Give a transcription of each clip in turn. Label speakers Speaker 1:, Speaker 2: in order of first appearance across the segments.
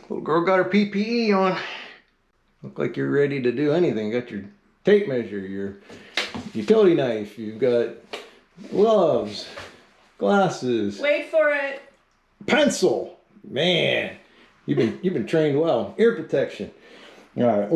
Speaker 1: Little girl got her PPE on. Look like you're ready to do anything. Got your tape measure, your utility knife, you've got gloves, glasses.
Speaker 2: Wait for it.
Speaker 1: Pencil. Man, you've been trained well. Ear protection. All right,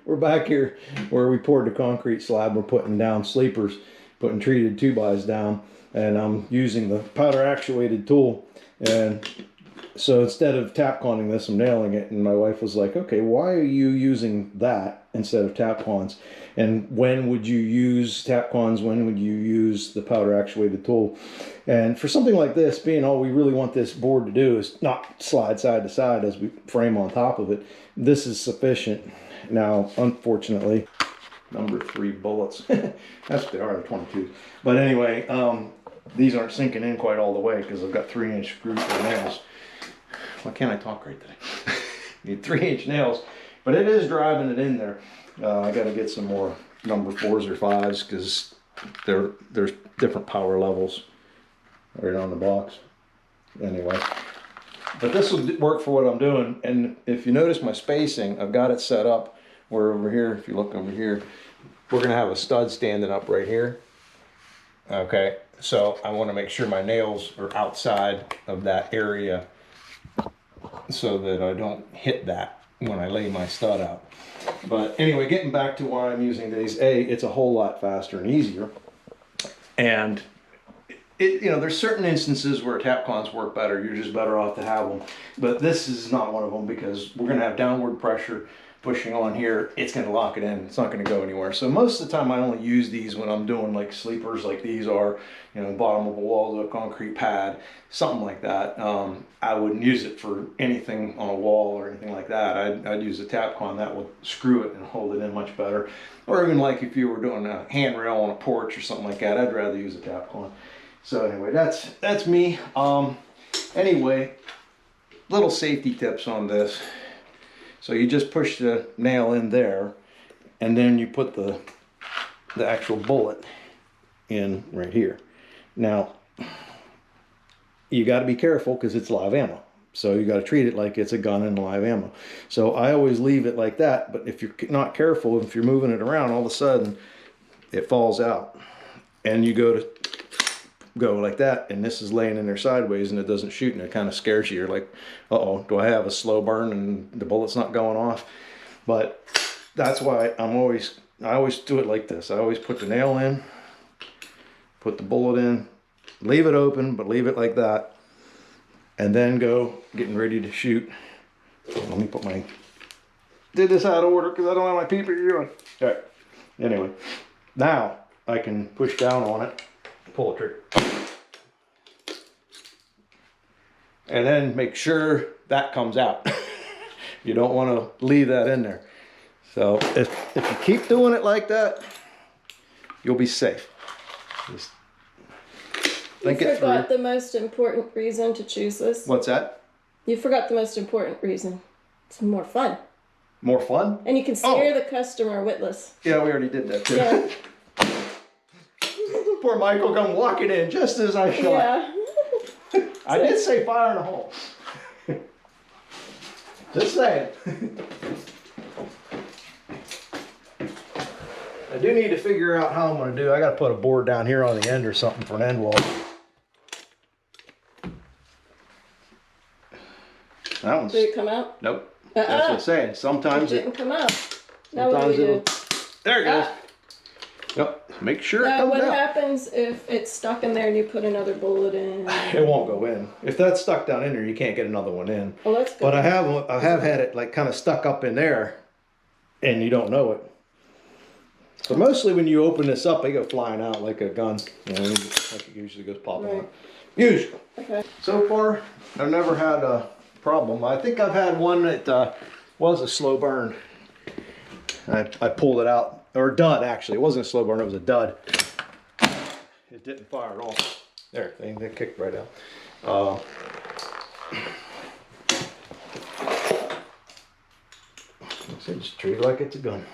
Speaker 1: we're back here where we poured the concrete slab. We're putting down sleepers, putting treated 2x down, and I'm using the powder actuated tool. And so instead of tap conning this, I'm nailing it. And my wife was like, okay, why are you using that instead of tap cons? And when would you use tap cons? When would you use the powder actuated tool? And for something like this, being all we really want this board to do is not slide side to side as we frame on top of it, this is sufficient. Now, unfortunately, number 3 bullets. That's the R22. But anyway, these aren't sinking in quite all the way because I've got 3-inch screw for nails. Why can't I talk right today? Need 3-inch nails, but it is driving it in there. I got to get some more number 4s or 5s because there's different power levels right on the box. Anyway, but this will work for what I'm doing. And if you notice my spacing, I've got it set up where over here, if you look over here, we're going to have a stud standing up right here. Okay, so I want to make sure my nails are outside of that area so that I don't hit that when I lay my stud out. But anyway, getting back to why I'm using these, it's a whole lot faster and easier. And there's certain instances where tap cons work better. You're just better off to have them. But this is not one of them because we're going to have downward pressure pushing on here. It's going to lock it in. It's not going to go anywhere. So most of the time I only use these when I'm doing like sleepers like these are, bottom of a wall to a concrete pad, something like that. I wouldn't use it for anything on a wall or anything like that. I'd use a tap con that would screw it and hold it in much better. Or even like if you were doing a handrail on a porch or something like that, I'd rather use a tap con. So anyway, that's me. Anyway, little safety tips on this. So you just push the nail in there, and then you put the actual bullet in right here. Now, you got to be careful because it's live ammo. So you got to treat it like it's a gun and live ammo. So I always leave it like that, but if you're not careful, if you're moving it around, all of a sudden it falls out. And you go like that, and this is laying in there sideways and it doesn't shoot, and it kind of scares you. You're like, uh-oh, do I have a slow burn and the bullet's not going off? But that's why I always do it like this. I always put the nail in, put the bullet in, leave it open, but leave it like that, and then go getting ready to shoot. Let me did this out of order because I don't have my PPE on. All right, anyway, now I can push down on it, pull the trigger, and then make sure that comes out. You don't want to leave that in there. So if you keep doing it like that, you'll be safe. Just think it through.
Speaker 2: You forgot the most important reason to choose this.
Speaker 1: What's that? You
Speaker 2: forgot the most important reason. It's more fun.
Speaker 1: More fun?
Speaker 2: And you can scare the customer witless.
Speaker 1: Yeah, we already did that too.
Speaker 2: Yeah.
Speaker 1: Poor Michael come walking in just as I shot.
Speaker 2: Yeah.
Speaker 1: I did say fire in the hole. Just saying. I do need to figure out how I'm going to do. I got to put a board down here on the end or something for an end wall. That one's.
Speaker 2: Did it come out?
Speaker 1: Nope. That's what I'm saying. Sometimes
Speaker 2: it didn't come out. Now
Speaker 1: sometimes
Speaker 2: what do we do?
Speaker 1: There it goes. Yep. Make sure it
Speaker 2: Now
Speaker 1: comes
Speaker 2: what
Speaker 1: out.
Speaker 2: happens if it's stuck in there and you put another bullet in?
Speaker 1: It won't go in. If that's stuck down in there, you can't get another one in.
Speaker 2: Oh, that's good.
Speaker 1: But I have had it like kind of stuck up in there, and you don't know it. So mostly when you open this up, they go flying out like a gun. Like it usually goes popping out. Usually. Okay. So far, I've never had a problem. I think I've had one that was a slow burn. I pulled it out. Or dud, actually. It wasn't a slow burn, it was a dud. It didn't fire at all. There, they kicked right out. Just treat it like it's a gun.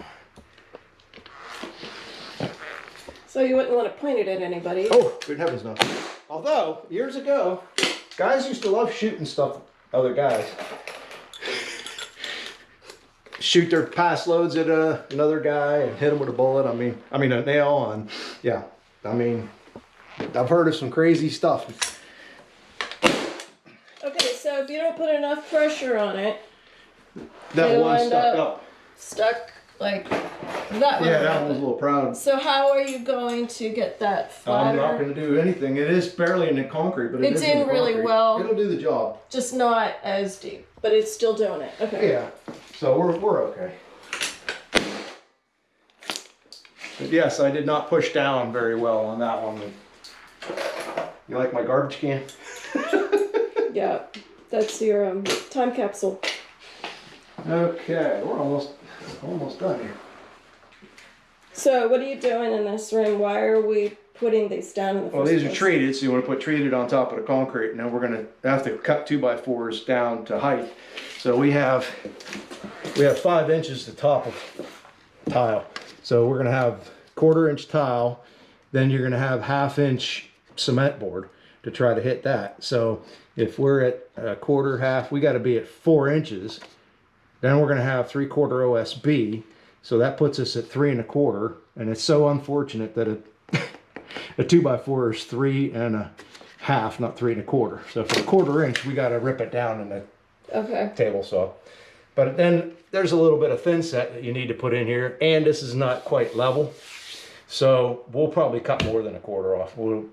Speaker 2: So you wouldn't want to point it at anybody?
Speaker 1: Oh, good heavens no. Although, years ago, guys used to love shooting stuff, other guys. shoot their pass loads at another guy and hit them with a bullet. I mean a nail, and yeah, I mean, I've heard of some crazy stuff.
Speaker 2: Okay, so if you don't put enough pressure on it,
Speaker 1: That
Speaker 2: it'll
Speaker 1: one
Speaker 2: end
Speaker 1: stuck
Speaker 2: up
Speaker 1: up.
Speaker 2: stuck like that one.
Speaker 1: Yeah, that one was a little proud.
Speaker 2: So how are you going to get that flatter?
Speaker 1: I'm not going to do anything. It is barely in the concrete, but
Speaker 2: It's in really well.
Speaker 1: It'll do the job.
Speaker 2: Just not as deep, but it's still doing it. Okay.
Speaker 1: Yeah, so we're okay. But yes, I did not push down very well on that one. You like my garbage can?
Speaker 2: Yeah, that's your time capsule.
Speaker 1: Okay, we're almost done here.
Speaker 2: So what are you doing in this room? Why are we putting these down in the first
Speaker 1: Well, these are
Speaker 2: place?
Speaker 1: treated, so you want to put treated on top of the concrete. Now we're going to have to cut 2x4s down to height. So we have 5 inches to top of tile. So we're going to have 1/4 inch tile. Then you're going to have 1/2 inch cement board to try to hit that. So if we're at a 1/4, 1/2, we got to be at 4 inches. Then we're going to have 3/4 OSB. So that puts us at 3 1/4. And it's so unfortunate that a 2x4 is 3 1/2, not 3 1/4. So for a 1/4 inch, we got to rip it down in the table saw. But then there's a little bit of thin set that you need to put in here, and this is not quite level. So we'll probably cut more than a 1/4 off. We'll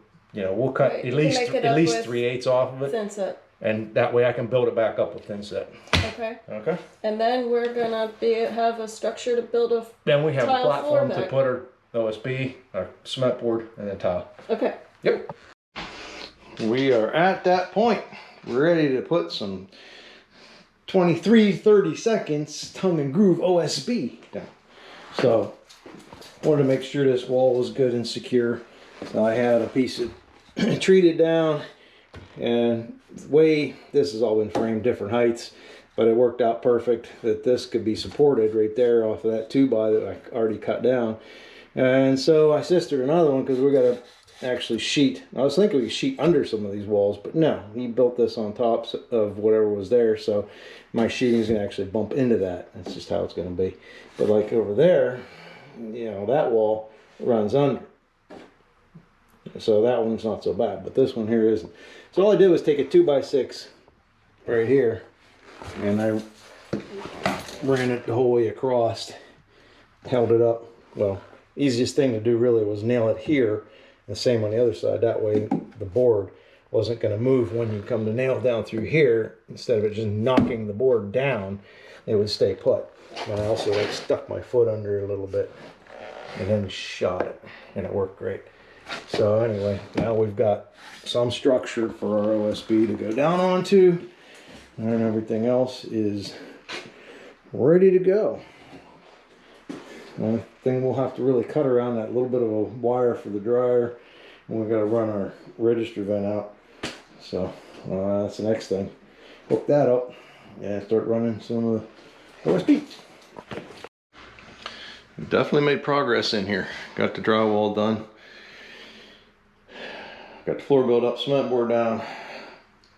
Speaker 1: cut
Speaker 2: Right,
Speaker 1: at least 3/8 off of it,
Speaker 2: Thin set.
Speaker 1: and that way I can build it back up with thin set.
Speaker 2: Okay.
Speaker 1: Okay.
Speaker 2: And then we're gonna have a structure to build a.
Speaker 1: Then we have a
Speaker 2: tile
Speaker 1: platform
Speaker 2: floor
Speaker 1: to
Speaker 2: back.
Speaker 1: put our OSB, our cement board, and then tile.
Speaker 2: Okay.
Speaker 1: Yep. We are at that point. We're ready to put some 23-30 seconds tongue and groove OSB down. So wanted to make sure this wall was good and secure. So I had a piece of treated down, and this has all been framed different heights, but it worked out perfect that this could be supported right there off of that 2x that I already cut down. And so I sistered another one because we got to actually sheet. I was thinking we could sheet under some of these walls, but no, he built this on top of whatever was there, so my sheeting is going to actually bump into that. That's just how it's going to be. But like over there, that wall runs under, so that one's not so bad, but this one here isn't. So all I did was take a 2x6 right here, and I ran it the whole way across, held it up. Well, easiest thing to do really was nail it here, the same on the other side. That way the board wasn't going to move when you come to nail it down through here. Instead of it just knocking the board down, it would stay put. And I also stuck my foot under it a little bit and then shot it, and it worked great. So anyway, now we've got some structure for our OSB to go down onto, and everything else is ready to go. One thing we'll have to really cut around that little bit of a wire for the dryer, and we've got to run our register vent out. So that's the next thing. Hook that up and start running some of the OSB. Definitely made progress in here. Got the drywall done. Got the floor built up, cement board down.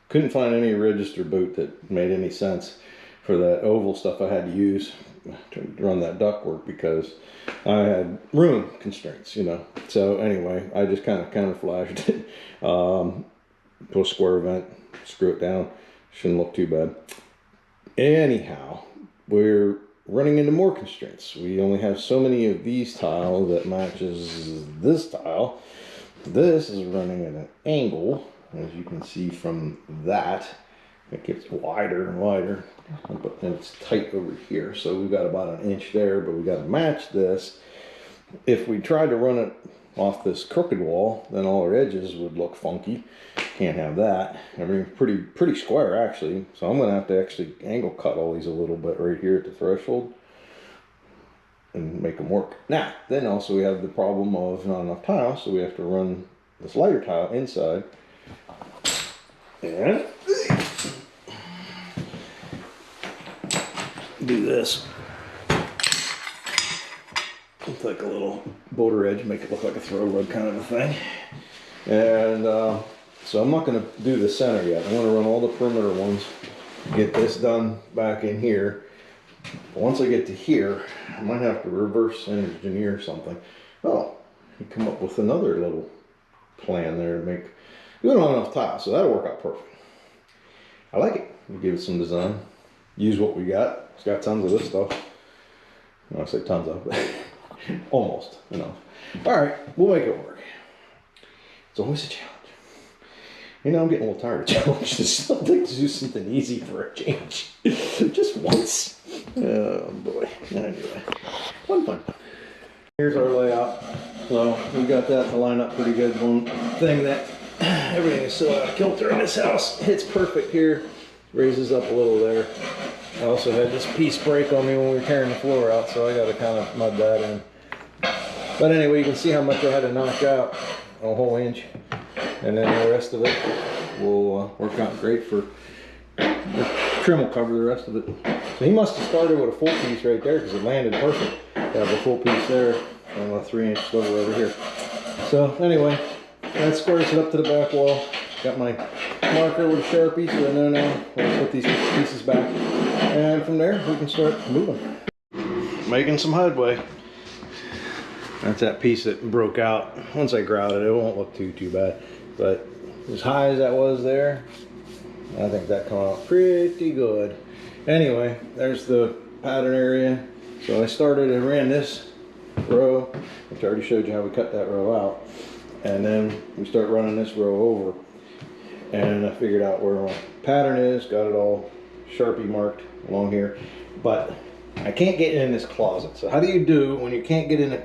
Speaker 1: Couldn't find any register boot that made any sense for that oval stuff I had to use to run that ductwork because I had room constraints, So anyway, I just kind of camouflaged it. Put a square vent, screw it down. Shouldn't look too bad. Anyhow, we're running into more constraints. We only have so many of these tile that matches this tile. This is running at an angle, as you can see from that. It gets wider and wider, but then it's tight over here. So we've got about an inch there, but we got to match this. If we tried to run it off this crooked wall, then all our edges would look funky. Can't have that. I mean, pretty square actually. So I'm going to have to actually angle cut all these a little bit right here at the threshold and make them work. Now, then also we have the problem of not enough tile, so we have to run this lighter tile inside. And do this. With like a little boulder edge, make it look like a throw rug kind of a thing. And so I'm not going to do the center yet. I'm going to run all the perimeter ones get this done back in here. But once I get to here, I might have to reverse engineer something. Oh, you come up with another little plan there to make. We don't have enough tile, so that'll work out perfect. I like it. We'll give it some design. Use what we got. It's got tons of this stuff. I say tons of, but almost enough. All right, we'll make it work. It's always a challenge. You know, I'm getting a little tired of challenges. I'd like to do something easy for a change. Just once. Oh boy. Anyway, fun. Here's our layout. So we got that to line up pretty good. One thing that everything is so out of kilter in this house. Hits perfect here. Raises up a little there. I also had this piece break on me when we were tearing the floor out, so I got to kind of mud that in. But anyway, you can see how much I had to knock out, a whole inch. And then the rest of it will work out great for, the trim will cover the rest of it. So he must have started with a full piece right there because it landed perfect. Got a full piece there and a 3-inch sliver over here. So anyway, that squares it up to the back wall. Got my marker with a Sharpie so I know now we'll put these pieces back. And from there we can start moving. Making some headway. That's that piece that broke out. Once I grout it, it won't look too bad. But as high as that was there, I think that came out pretty good. Anyway, there's the pattern area. So I started and ran this row, which I already showed you how we cut that row out. And then we start running this row over. And I figured out where my pattern is, got it all Sharpie marked along here. But I can't get in this closet. So how do you do when you can't get in a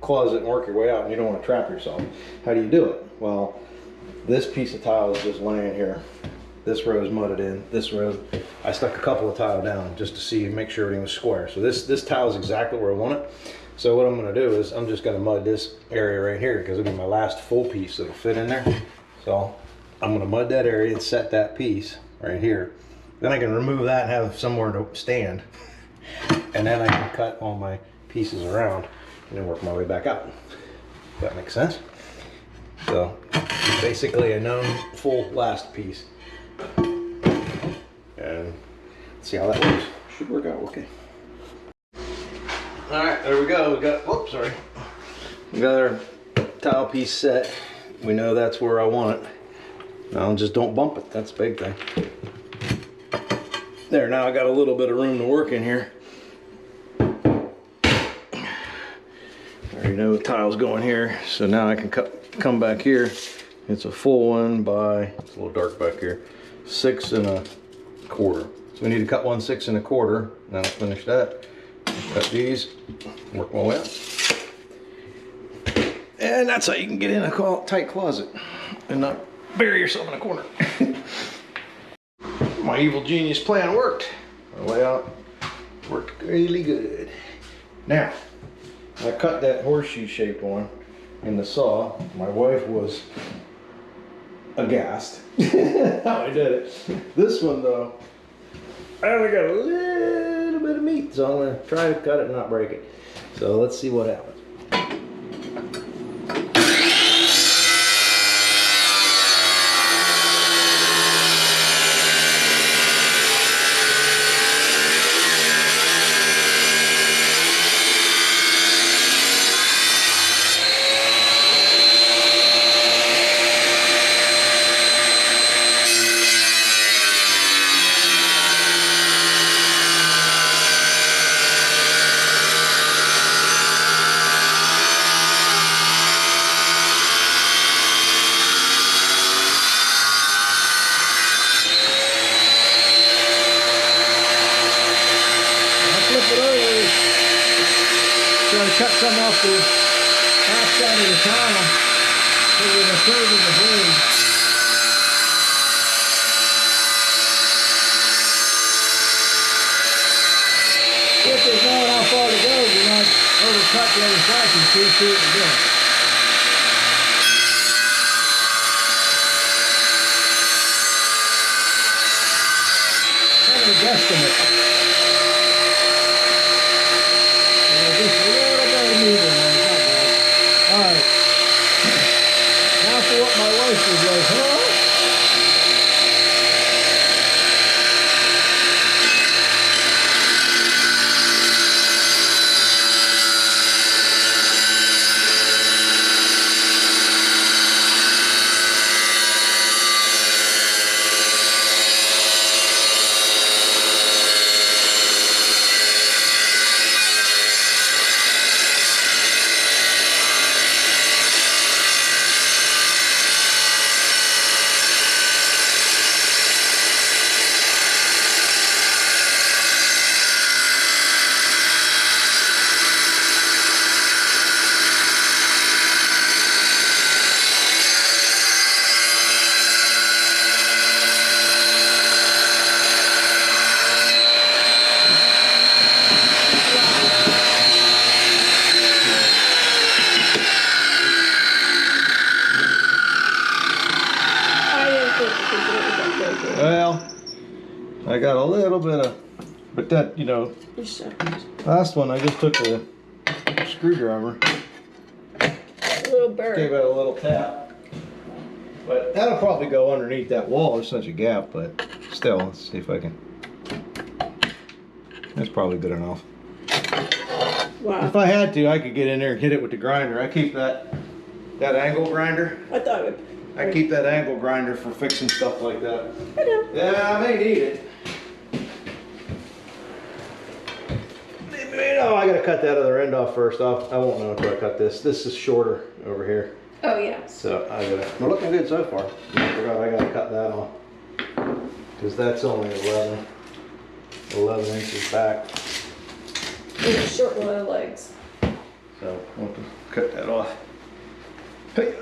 Speaker 1: closet and work your way out and you don't want to trap yourself? How do you do it? Well, this piece of tile is just laying here. This row is mudded in. This row, I stuck a couple of tile down just to see, make sure everything was square. So this tile is exactly where I want it. So what I'm going to do is I'm just going to mud this area right here because it'll be my last full piece that'll fit in there. So I'm going to mud that area and set that piece right here. Then I can remove that and have somewhere to stand. And then I can cut all my pieces around and then work my way back out. If that makes sense. So basically a known full last piece. And let's see how that works. Should work out okay. All right, there we go. We got, whoops, sorry. We got our tile piece set. We know that's where I want it. Now just don't bump it. That's the big thing. There, now I got a little bit of room to work in here. I already know the tile's going here, so now I can come back here. It's a full one by, it's a little dark back here, 6 1/4. So we need to cut 1 6 1/4. Now let's finish that. Cut these, work my way out. And that's how you can get in a tight closet and not bury yourself in a corner. My evil genius plan worked. My layout worked really good. Now, I cut that horseshoe shaped one in the saw. My wife was aghast how I did it. This one though, I only got a little bit of meat, so I'm going to try to cut it and not break it. So let's see what happens. Cut some off the outside of the tile so we're going to curve in the blade. If there's knowing how far to go, you're not overcut the other side and see it again. Kind of a guesstimate. Alright, now for what my wife was like, huh? little bit of, but that, you know,
Speaker 2: You should.
Speaker 1: last one I just took a screwdriver,
Speaker 2: A little burr.
Speaker 1: gave it a little tap. But that'll probably go underneath that wall. There's such a gap, but still, let's see if I can. That's probably good enough.
Speaker 2: Wow.
Speaker 1: If I had to, I could get in there and hit it with the grinder. I keep that angle grinder.
Speaker 2: I thought it would.
Speaker 1: I keep that angle grinder for fixing stuff like that.
Speaker 2: I know.
Speaker 1: Yeah, I may need it. Oh, I gotta cut that other end off first. I won't know until I cut this. This is shorter over here.
Speaker 2: Oh, yeah.
Speaker 1: So I gotta, we're looking good so far. I forgot I gotta cut that off. Because that's only 11 inches back.
Speaker 2: And it's short little legs.
Speaker 1: So we'll have to cut that off. Hey,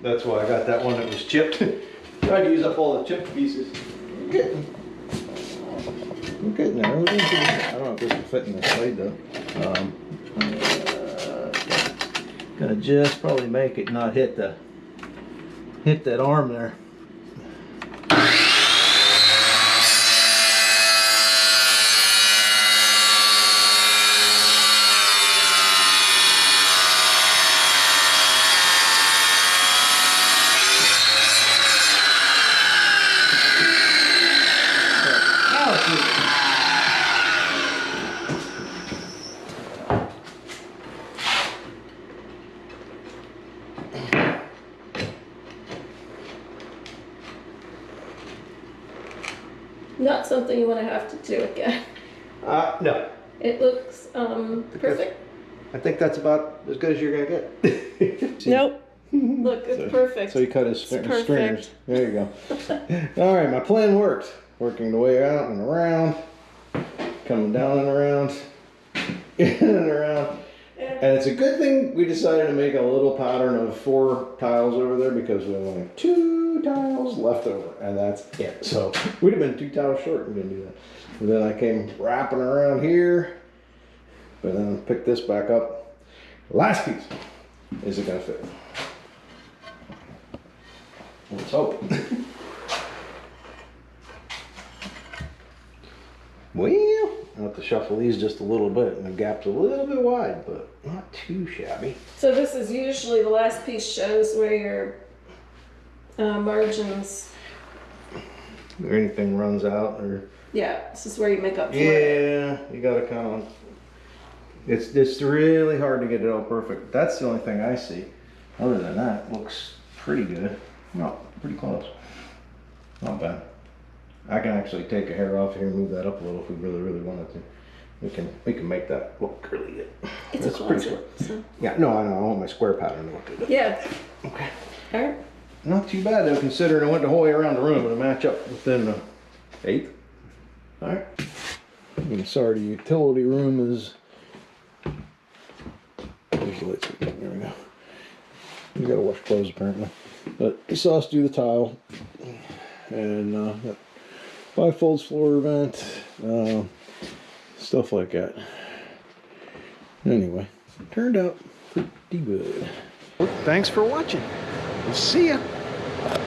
Speaker 1: That's why I got that one that was chipped. Tried to use up all the chipped pieces. I'm getting there. I don't know if this will fit in this blade though. Gonna just probably make it not hit that arm there.
Speaker 2: Not something you want to have to do again.
Speaker 1: No.
Speaker 2: It looks perfect.
Speaker 1: I think that's about as good as you're gonna get.
Speaker 2: Nope. Look, it's perfect.
Speaker 1: So you cut his
Speaker 2: perfect.
Speaker 1: stringers. There you go. All right, my plan worked. Working the way out and around, coming down and around, in and around. And it's a good thing we decided to make a little pattern of 4 tiles over there because we only have 2 tiles left over, and that's it. So we'd have been 2 tiles short. We didn't do that. And then I came wrapping around here, but then pick this back up. Last piece. Is it gonna fit? Let's hope. Well, I'll have to shuffle these just a little bit, and the gap's a little bit wide, but not too shabby.
Speaker 2: So this is usually the last piece shows where your margins.
Speaker 1: Or anything runs out, or
Speaker 2: Yeah, this is where you make up for it.
Speaker 1: yeah, you gotta kind of. It's really hard to get it all perfect. That's the only thing I see. Other than that, looks pretty good. No, pretty close. Not bad. I can actually take a hair off here and move that up a little if we really, really wanted to. We can make that look really good.
Speaker 2: It's a closet, so.
Speaker 1: Yeah, no, I know. I want my square pattern to look good.
Speaker 2: Yeah.
Speaker 1: Okay.
Speaker 2: All right.
Speaker 1: Not too bad though, considering I went the whole way around the room to match up within the 8th. All right. I'm sorry, the utility room is. There's the light switch. There we go. You gotta wash clothes apparently. But you saw us do the tile and that bifolds floor vent, stuff like that. Anyway, turned out pretty good. Thanks for watching. We'll see ya.